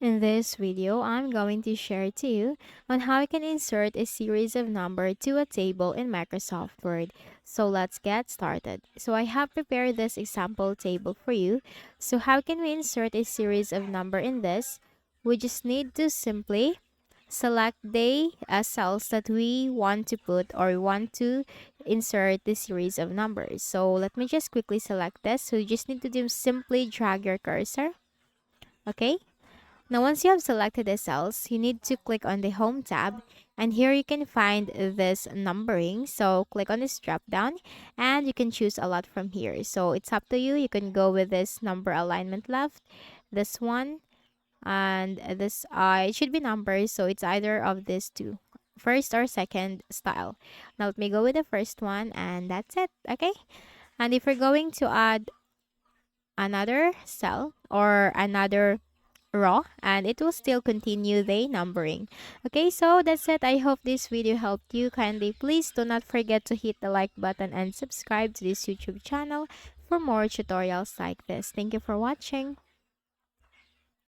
In this video, I'm going to share to you on how you can insert a series of number to a table in Microsoft Word. So let's get started. So I have prepared this example table for you. So how can we insert a series of number in this? We just need to simply select the cells that we want to put or want to insert the series of numbers. So let me just quickly select this. So you just need to do simply drag your cursor. Okay. Now, once you have selected the cells, you need to click on the Home tab, and here you can find this numbering. So click on this drop down, and you can choose a lot from here. So it's up to you. You can go with this number alignment left, this one, and this. It should be numbers, so it's either of these two, first or second style. Now let me go with the first one, and that's it. Okay. And if we're going to add another cell or another raw, and it will still continue the numbering. Okay, so that's it. I hope this video helped you. Kindly please do not forget to hit the like button and subscribe to this YouTube channel for more tutorials like this. Thank you for watching.